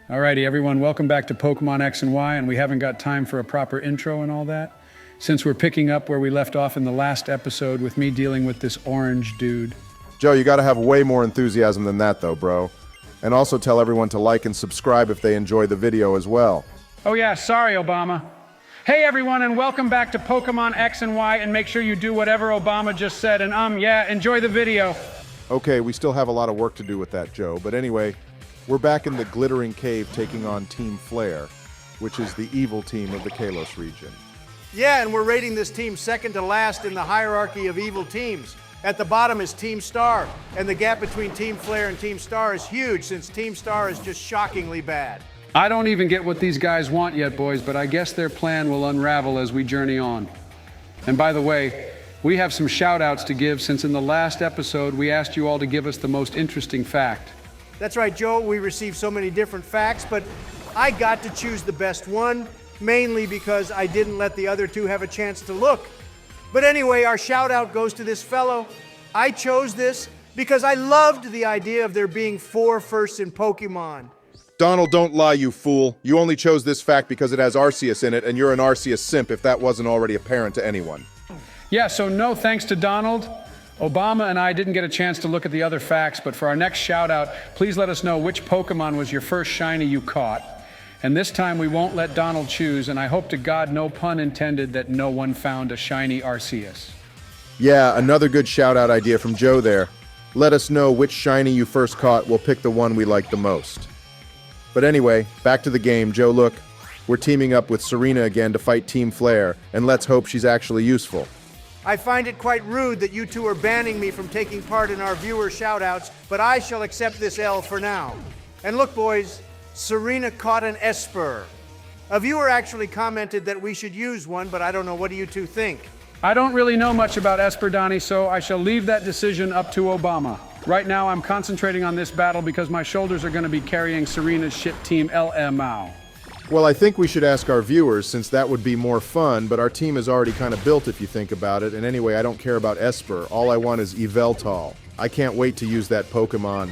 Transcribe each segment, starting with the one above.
Alrighty, everyone, welcome back to Pokemon X and Y, and we haven't got time for a proper intro and all that, since we're picking up where we left off in the last episode with me dealing with this orange dude. Joe, you gotta have way more enthusiasm than that though, bro. And also tell everyone to like and subscribe if they enjoy the video as well. Oh yeah, sorry, Obama. Hey everyone, and welcome back to Pokemon X and Y, and make sure you do whatever Obama just said, and yeah, enjoy the video. Okay, we still have a lot of work to do with that, Joe, but anyway, we're back in the Glittering Cave taking on Team Flair, which is the evil team of the Kalos region. Yeah, and we're rating this team second to last in the hierarchy of evil teams. At the bottom is Team Star, and the gap between Team Flair and Team Star is huge since Team Star is just shockingly bad. I don't even get what these guys want yet, boys, but I guess their plan will unravel as we journey on. And by the way, we have some shout-outs to give since in the last episode we asked you all to give us the most interesting fact. That's right, Joe, we received so many different facts, but I got to choose the best one, mainly because I didn't let the other two have a chance to look. But anyway, our shout out goes to this fellow. I chose this because I loved the idea of there being 4 firsts in Pokemon. Donald, don't lie, you fool. You only chose this fact because it has Arceus in it, and you're an Arceus simp if that wasn't already apparent to anyone. Yeah, so no thanks to Donald. Obama and I didn't get a chance to look at the other facts, but for our next shout out, please let us know which Pokemon was your first shiny you caught. And this time we won't let Donald choose, and I hope to God, no pun intended, that no one found a shiny Arceus. Yeah, another good shout-out idea from Joe there. Let us know which shiny you first caught. We'll pick the one we like the most. But anyway, back to the game. Joe, look, we're teaming up with Serena again to fight Team Flair, and let's hope she's actually useful. I find it quite rude that you two are banning me from taking part in our viewer shout-outs, but I shall accept this L for now. And look, boys, Serena caught an Esper. A viewer actually commented that we should use one, but I don't know. What do you two think? I don't really know much about Esper, Donnie, so I shall leave that decision up to Obama. Right now, I'm concentrating on this battle because my shoulders are going to be carrying Serena's ship team LMAO. Well, I think we should ask our viewers, since that would be more fun, but our team is already kind of built if you think about it, and anyway, I don't care about Esper. All I want is Yveltal. I can't wait to use that Pokemon.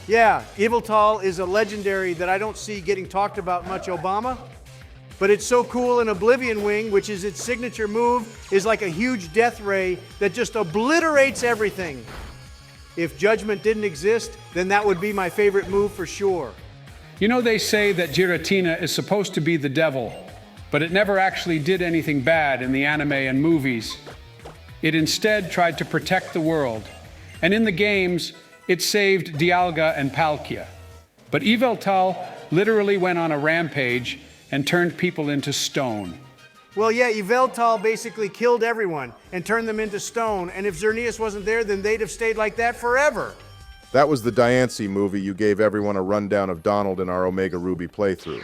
Yeah, Yveltal is a legendary that I don't see getting talked about much, Obama. But it's so cool, and Oblivion Wing, which is its signature move, is like a huge death ray that just obliterates everything. If Judgment didn't exist, then that would be my favorite move for sure. You know, they say that Giratina is supposed to be the devil, but it never actually did anything bad in the anime and movies. It instead tried to protect the world, and in the games, it saved Dialga and Palkia. But Yveltal literally went on a rampage and turned people into stone. Well, yeah, Yveltal basically killed everyone and turned them into stone, and if Xerneas wasn't there, then they'd have stayed like that forever. That was the Diancie movie you gave everyone a rundown of Donald in our Omega Ruby playthrough.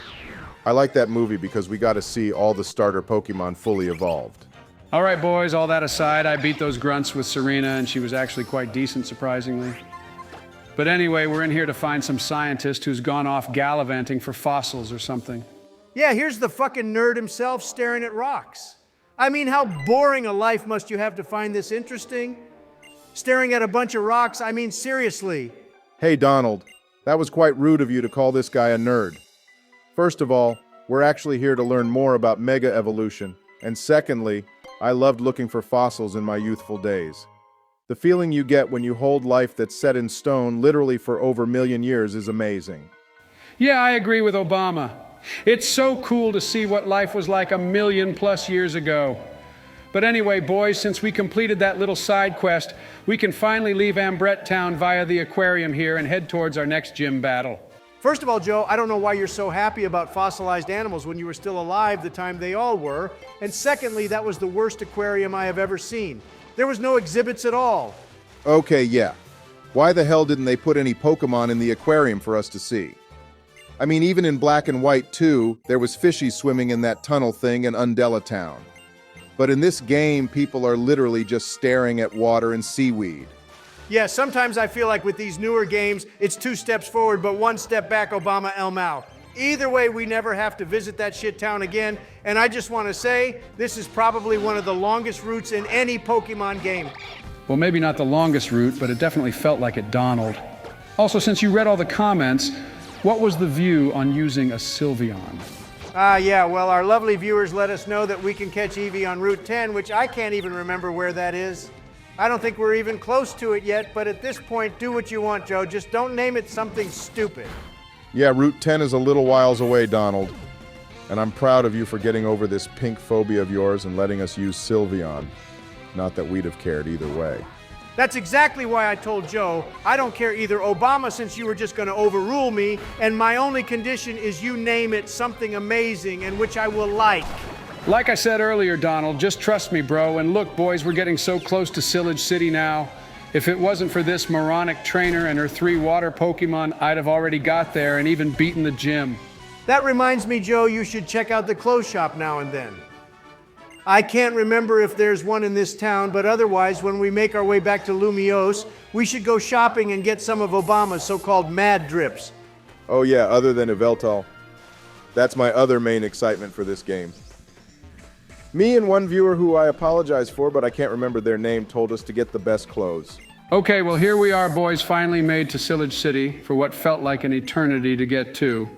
I like that movie because we got to see all the starter Pokemon fully evolved. All right, boys, all that aside, I beat those grunts with Serena, and she was actually quite decent, surprisingly. But anyway, we're in here to find some scientist who's gone off gallivanting for fossils or something. Yeah, here's the fucking nerd himself staring at rocks. I mean, how boring a life must you have to find this interesting? Staring at a bunch of rocks, I mean, seriously. Hey, Donald, that was quite rude of you to call this guy a nerd. First of all, we're actually here to learn more about Mega Evolution, and secondly, I loved looking for fossils in my youthful days. The feeling you get when you hold life that's set in stone literally for over a million years is amazing. Yeah, I agree with Obama. It's so cool to see what life was like 1,000,000+ years ago. But anyway, boys, since we completed that little side quest, we can finally leave Ambrette Town via the aquarium here and head towards our next gym battle. First of all, Joe, I don't know why you're so happy about fossilized animals when you were still alive the time they all were. And secondly, that was the worst aquarium I have ever seen. There was no exhibits at all. Okay, yeah. Why the hell didn't they put any Pokemon in the aquarium for us to see? I mean, even in Black and White 2, there was fishies swimming in that tunnel thing in Undella Town. But in this game, people are literally just staring at water and seaweed. Yeah, sometimes I feel like with these newer games, it's 2 steps forward, but 1 step back, Obama Elmau. Either way, we never have to visit that shit town again, and I just want to say, this is probably one of the longest routes in any Pokemon game. Well, maybe not the longest route, but it definitely felt like it, Donald. Also, since you read all the comments, What was the view on using a Sylveon? Yeah, well, our lovely viewers let us know that we can catch Eevee on Route 10, which I can't even remember where that is. I don't think we're even close to it yet, but at this point, do what you want, Joe. Just don't name it something stupid. Yeah, Route 10 is a little whiles away, Donald. And I'm proud of you for getting over this pink phobia of yours and letting us use Sylveon. Not that we'd have cared either way. That's exactly why I told Joe I don't care either Obama, since you were just going to overrule me, and my only condition is you name it something amazing and which I will like. Like I said earlier, Donald, just trust me, bro. And look, boys, we're getting so close to Cyllage City now. If it wasn't for this moronic trainer and her 3 water Pokemon, I'd have already got there and even beaten the gym. That reminds me, Joe, you should check out the clothes shop now and then. I can't remember if there's one in this town, but otherwise, when we make our way back to Lumiose, we should go shopping and get some of Obama's so-called mad drips. Oh yeah, other than Yveltal. That's my other main excitement for this game. Me and one viewer who I apologize for, but I can't remember their name, told us to get the best clothes. Okay, well, here we are, boys, finally made to Cyllage City for what felt like an eternity to get to.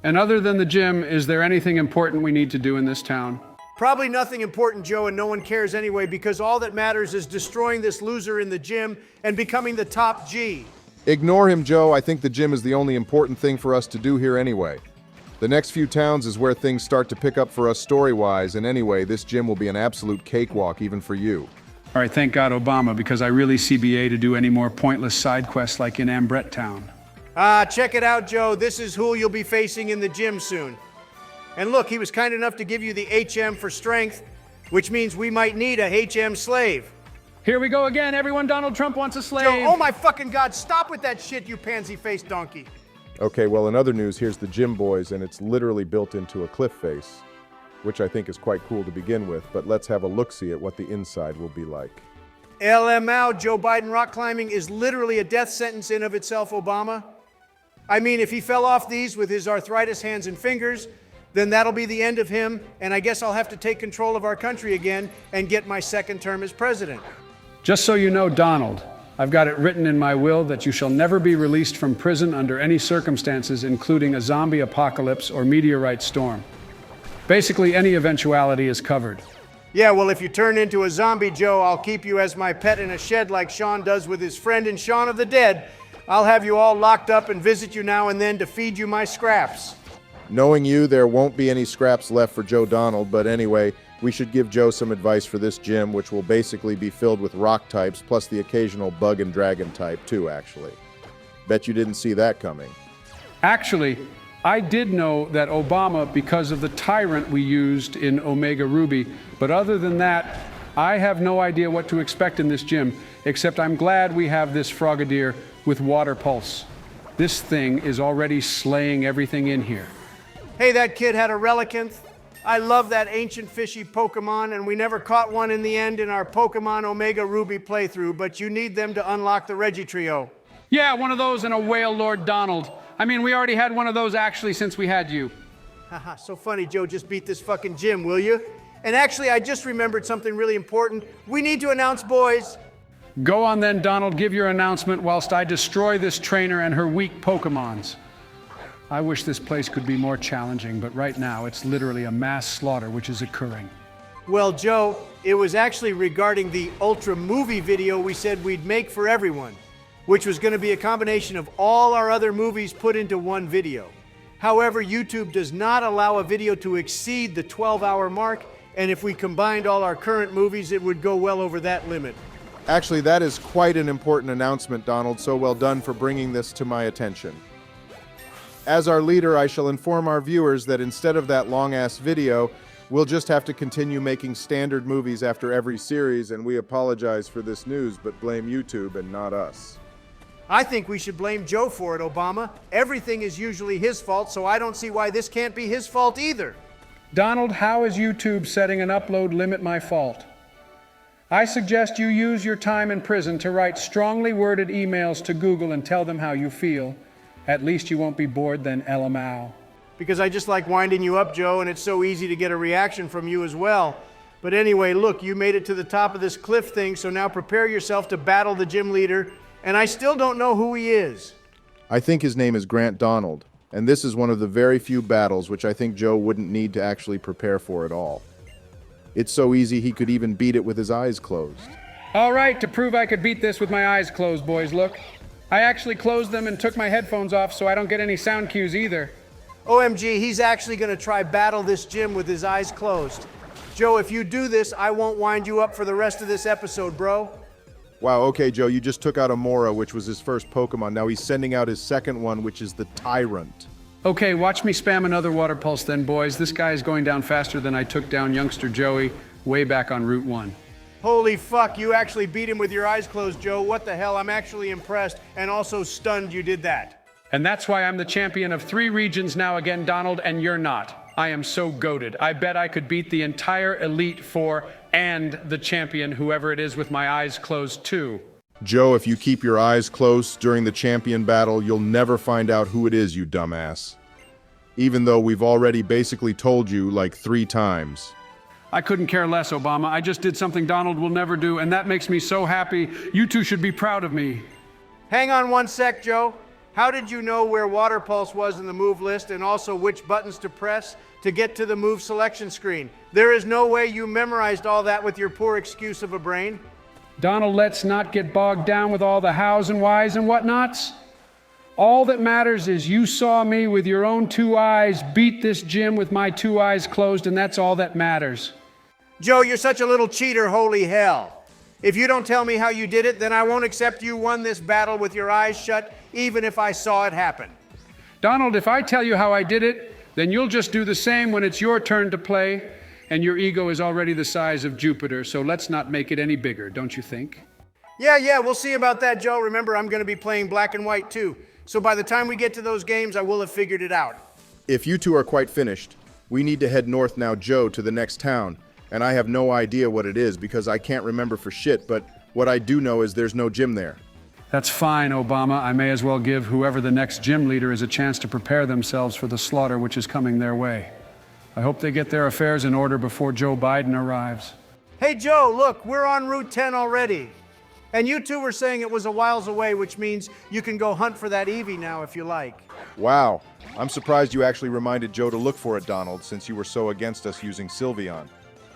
And other than the gym, is there anything important we need to do in this town? Probably nothing important, Joe, and no one cares anyway, because all that matters is destroying this loser in the gym and becoming the top G. Ignore him, Joe. I think the gym is the only important thing for us to do here anyway. The next few towns is where things start to pick up for us story-wise, and anyway, this gym will be an absolute cakewalk even for you. All right, thank God, Obama, because I really CBA to do any more pointless side quests like in Ambret Town. Check it out, Joe. This is who you'll be facing in the gym soon. And look, he was kind enough to give you the HM for strength, which means we might need a HM slave. Here we go again, everyone. Donald Trump wants a slave. Joe, oh my fucking God, stop with that shit, you pansy-faced donkey. Okay, well, in other news, here's the gym, boys, and it's literally built into a cliff face, which I think is quite cool to begin with, but let's have a look-see at what the inside will be like. LMAO, Joe Biden rock climbing is literally a death sentence in of itself, Obama. I mean, if he fell off these with his arthritis hands and fingers, then that'll be the end of him, and I guess I'll have to take control of our country again and get my second term as president. Just so you know, Donald, I've got it written in my will that you shall never be released from prison under any circumstances, including a zombie apocalypse or meteorite storm. Basically, any eventuality is covered. Yeah, well, if you turn into a zombie, Joe, I'll keep you as my pet in a shed like Sean does with his friend in Shaun of the Dead. I'll have you all locked up and visit you now and then to feed you my scraps. Knowing you, there won't be any scraps left for Joe Donald, but anyway, we should give Joe some advice for this gym, which will basically be filled with rock types, plus the occasional bug and dragon type, too, actually. Bet you didn't see that coming. Actually, I did know that Obama because of the tyrant we used in Omega Ruby, but other than that, I have no idea what to expect in this gym, except I'm glad we have this Frogadier with water pulse. This thing is already slaying everything in here. Hey, that kid had a Relicanth. I love that ancient fishy Pokemon, and we never caught one in the end in our Pokemon Omega Ruby playthrough, but you need them to unlock the Regitrio. Yeah, one of those and a Whale Lord Donald. I mean, we already had one of those actually since we had you. Haha, so funny, Joe. Just beat this fucking gym, will you? And actually, I just remembered something really important. We need to announce, boys. Go on then, Donald, give your announcement whilst I destroy this trainer and her weak Pokemons. I wish this place could be more challenging, but right now it's literally a mass slaughter which is occurring. Well, Joe, it was actually regarding the Ultra movie video we said we'd make for everyone, which was going to be a combination of all our other movies put into one video. However, YouTube does not allow a video to exceed the 12-hour mark, and if we combined all our current movies, it would go well over that limit. Actually, that is quite an important announcement, Donald, so well done for bringing this to my attention. As our leader, I shall inform our viewers that instead of that long-ass video, we'll just have to continue making standard movies after every series, and we apologize for this news, but blame YouTube and not us. I think we should blame Joe for it, Obama. Everything is usually his fault, so I don't see why this can't be his fault either. Donald, how is YouTube setting an upload limit my fault? I suggest you use your time in prison to write strongly worded emails to Google and tell them how you feel. At least you won't be bored then, LMAO. Because I just like winding you up, Joe, and it's so easy to get a reaction from you as well. But anyway, look, you made it to the top of this cliff thing, so now prepare yourself to battle the gym leader, and I still don't know who he is. I think his name is Grant Donald. And this is one of the very few battles which I think Joe wouldn't need to actually prepare for at all. It's so easy he could even beat it with his eyes closed. All right, to prove I could beat this with my eyes closed, boys, look. I actually closed them and took my headphones off so I don't get any sound cues either. OMG, he's actually going to try battle this gym with his eyes closed. Joe, if you do this, I won't wind you up for the rest of this episode, bro. Wow, okay, Joe, you just took out Amora, which was his first Pokemon. Now he's sending out his second one, which is the Tyrant. Okay, watch me spam another Water Pulse then, boys. This guy is going down faster than I took down youngster Joey way back on Route 1. Holy fuck, you actually beat him with your eyes closed, Joe. What the hell? I'm actually impressed and also stunned you did that. And that's why I'm the champion of 3 regions now again, Donald, and you're not. I am so goated. I bet I could beat the entire Elite Four and the champion, whoever it is, with my eyes closed too. Joe, if you keep your eyes closed during the champion battle, you'll never find out who it is, you dumbass. Even though we've already basically told you like 3 times. I couldn't care less, Obama. I just did something Donald will never do, and that makes me so happy. You two should be proud of me. Hang on one sec, Joe. How did you know where Water Pulse was in the move list and also which buttons to press to get to the move selection screen? There is no way you memorized all that with your poor excuse of a brain. Donald, let's not get bogged down with all the hows and whys and whatnots. All that matters is you saw me with your own 2 eyes beat this gym with my 2 eyes closed, and that's all that matters. Joe, you're such a little cheater, holy hell. If you don't tell me how you did it, then I won't accept you won this battle with your eyes shut, even if I saw it happen. Donald, if I tell you how I did it, then you'll just do the same when it's your turn to play, and your ego is already the size of Jupiter, so let's not make it any bigger, don't you think? Yeah, we'll see about that, Joe. Remember, I'm going to be playing black and white too. So by the time we get to those games, I will have figured it out. If you two are quite finished, we need to head north now, Joe, to the next town. And I have no idea what it is because I can't remember for shit, but what I do know is there's no gym there. That's fine, Obama. I may as well give whoever the next gym leader is a chance to prepare themselves for the slaughter which is coming their way. I hope they get their affairs in order before Joe Biden arrives. Hey, Joe, look, we're on Route 10 already. And you two were saying it was a whiles away, which means you can go hunt for that Eevee now if you like. Wow, I'm surprised you actually reminded Joe to look for it, Donald, since you were so against us using Sylveon.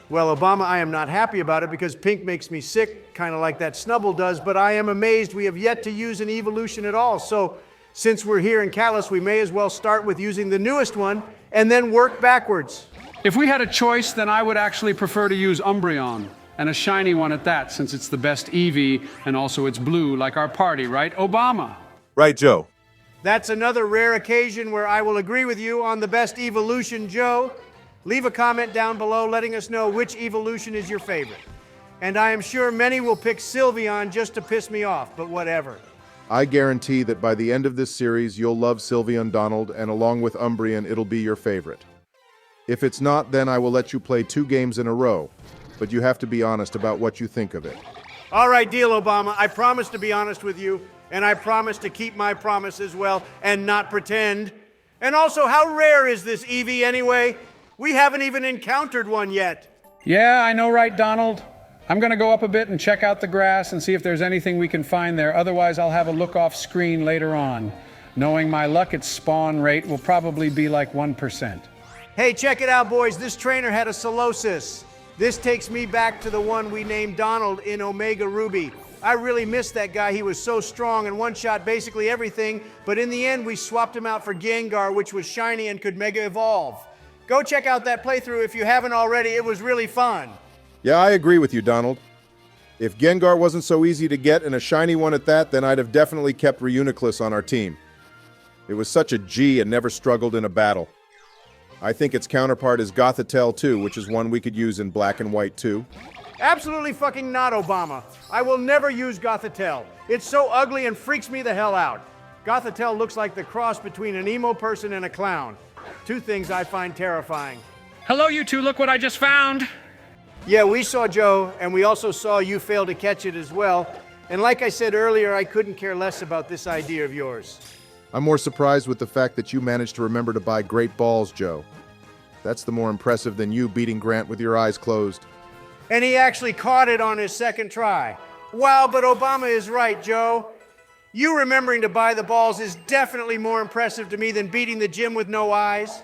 Well, Obama, I am not happy about it because pink makes me sick, kind of like that Snubble does, but I am amazed we have yet to use an evolution at all. So since we're here in Kalos, we may as well start with using the newest one and then work backwards. If we had a choice, then I would actually prefer to use Umbreon, and a shiny one at that, since it's the best Eevee and also it's blue like our party, right, Obama? Right, Joe. That's another rare occasion where I will agree with you on the best evolution, Joe. Leave a comment down below letting us know which evolution is your favorite. And I am sure many will pick Sylveon just to piss me off, but whatever. I guarantee that by the end of this series, you'll love Sylveon, Donald, and along with Umbreon, it'll be your favorite. If it's not, then I will let you play 2 games in a row, but you have to be honest about what you think of it. All right, deal, Obama. I promise to be honest with you, and I promise to keep my promise as well and not pretend. And also, how rare is this Eevee anyway? We haven't even encountered one yet. Yeah, I know, right, Donald? I'm gonna go up a bit and check out the grass and see if there's anything we can find there. Otherwise, I'll have a look off screen later on. Knowing my luck, its spawn rate will probably be like 1%. Hey, check it out, boys. This trainer had a Cyllage. This takes me back to the one we named Donald in Omega Ruby. I really missed that guy. He was so strong and one-shot basically everything, but in the end, we swapped him out for Gengar, which was shiny and could Mega Evolve. Go check out that playthrough if you haven't already. It was really fun. Yeah, I agree with you, Donald. If Gengar wasn't so easy to get and a shiny one at that, then I'd have definitely kept Reuniclus on our team. It was such a G and never struggled in a battle. I think its counterpart is Gothitelle too, which is one we could use in black and white too. Absolutely fucking not, Obama. I will never use Gothitelle. It's so ugly and freaks me the hell out. Gothitelle looks like the cross between an emo person and a clown. 2 things I find terrifying. Hello, you two, look what I just found. Yeah, we saw Joe, and we also saw you fail to catch it as well. And like I said earlier, I couldn't care less about this idea of yours. I'm more surprised with the fact that you managed to remember to buy great balls, Joe. That's the more impressive than you beating Grant with your eyes closed. And he actually caught it on his second try. Wow, but Obama is right, Joe. You remembering to buy the balls is definitely more impressive to me than beating the gym with no eyes.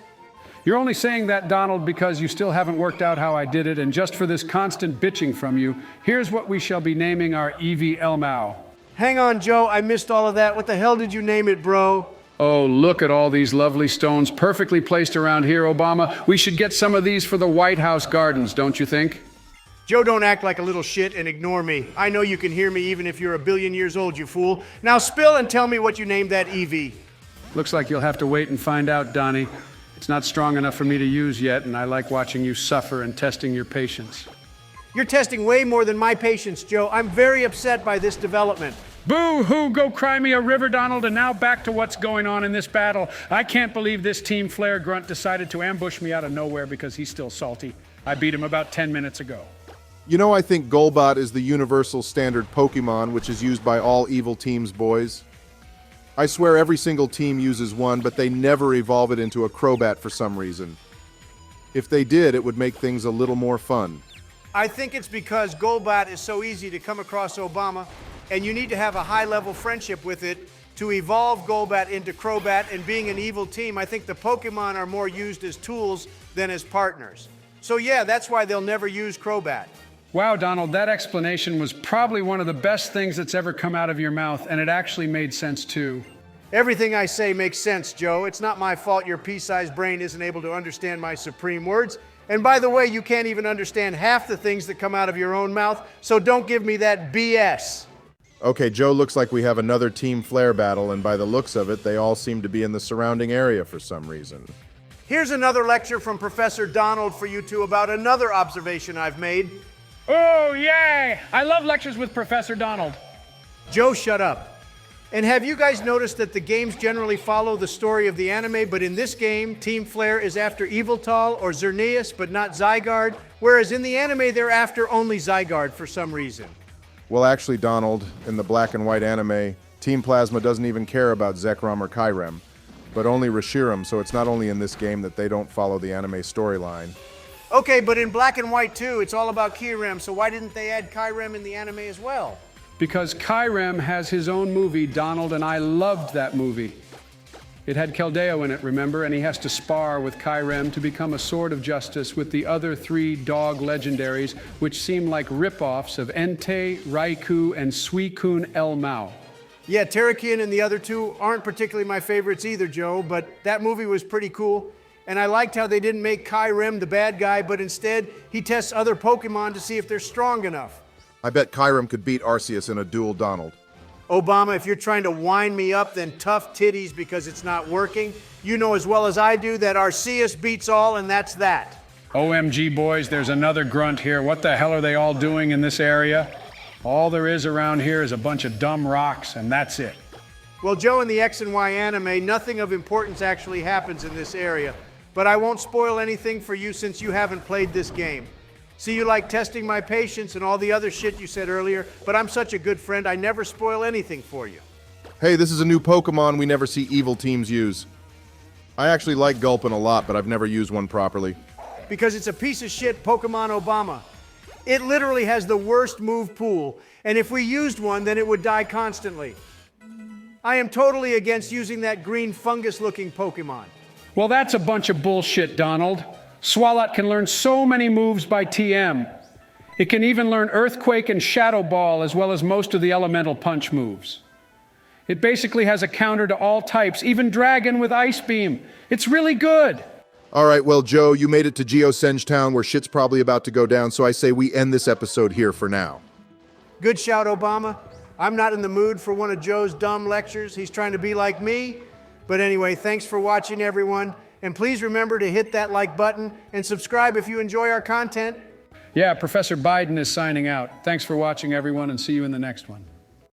You're only saying that, Donald, because you still haven't worked out how I did it, and just for this constant bitching from you, here's what we shall be naming our Eevee Elmao. Hang on, Joe, I missed all of that. What the hell did you name it, bro? Oh, look at all these lovely stones perfectly placed around here, Obama. We should get some of these for the White House gardens, don't you think? Joe, don't act like a little shit and ignore me. I know you can hear me even if you're a billion years old, you fool. Now spill and tell me what you named that Eevee. Looks like you'll have to wait and find out, Donnie. It's not strong enough for me to use yet, and I like watching you suffer and testing your patience. You're testing way more than my patience, Joe. I'm very upset by this development. Boo-hoo, go cry me a river, Donald, and now back to what's going on in this battle. I can't believe this Team Flair grunt decided to ambush me out of nowhere because he's still salty. I beat him about 10 minutes ago. You know, I think Golbat is the universal standard Pokémon, which is used by all evil teams, boys. I swear every single team uses one, but they never evolve it into a Crobat for some reason. If they did, it would make things a little more fun. I think it's because Golbat is so easy to come across, Obama, and you need to have a high-level friendship with it to evolve Golbat into Crobat. And being an evil team, I think the Pokemon are more used as tools than as partners. So yeah, that's why they'll never use Crobat. Wow, Donald, that explanation was probably one of the best things that's ever come out of your mouth, and it actually made sense too. Everything I say makes sense, Joe. It's not my fault your pea-sized brain isn't able to understand my supreme words. And by the way, you can't even understand half the things that come out of your own mouth, so don't give me that BS. Okay, Joe, looks like we have another Team Flair battle, and by the looks of it, they all seem to be in the surrounding area for some reason. Here's another lecture from Professor Donald for you two about another observation I've made. Oh, yay! I love lectures with Professor Donald. Joe, shut up. And have you guys noticed that the games generally follow the story of the anime, but in this game, Team Flair is after Eviltal or Xerneas, but not Zygarde, whereas in the anime, they're after only Zygarde for some reason. Well, actually, Donald, in the black and white anime, Team Plasma doesn't even care about Zekrom or Kyrem, but only Reshiram, so it's not only in this game that they don't follow the anime storyline. Okay, but in black and white too, it's all about Kyrem, so why didn't they add Kyrem in the anime as well? Because Kyrem has his own movie, Donald, and I loved that movie. It had Keldeo in it, remember? And he has to spar with Kyrem to become a sword of justice with the other three dog legendaries, which seem like rip-offs of Entei, Raikou, and Suicune Elmao. Yeah, Terrakion and the other two aren't particularly my favorites either, Joe, but that movie was pretty cool. And I liked how they didn't make Kyrem the bad guy, but instead he tests other Pokemon to see if they're strong enough. I bet Kyrem could beat Arceus in a duel, Donald. Obama, if you're trying to wind me up, then tough titties because it's not working. You know as well as I do that Arceus beats all, and that's that. OMG, boys, there's another grunt here. What the hell are they all doing in this area? All there is around here is a bunch of dumb rocks, and that's it. Well, Joe, in the X and Y anime, nothing of importance actually happens in this area. But I won't spoil anything for you since you haven't played this game. See, you like testing my patience and all the other shit you said earlier, but I'm such a good friend, I never spoil anything for you. Hey, this is a new Pokemon we never see evil teams use. I actually like Gulpin a lot, but I've never used one properly. Because it's a piece of shit Pokemon Obama. It literally has the worst move pool, and if we used one, then it would die constantly. I am totally against using that green fungus-looking Pokemon. Well, that's a bunch of bullshit, Donald. Swalot can learn so many moves by TM. It can even learn Earthquake and Shadow Ball, as well as most of the Elemental Punch moves. It basically has a counter to all types, even Dragon with Ice Beam. It's really good. All right, well, Joe, you made it to Geosenge Town where shit's probably about to go down, so I say we end this episode here for now. Good shout, Obama. I'm not in the mood for one of Joe's dumb lectures. He's trying to be like me. But anyway, thanks for watching, everyone. And please remember to hit that like button and subscribe if you enjoy our content. Yeah, Professor Biden is signing out. Thanks for watching, everyone, and see you in the next one.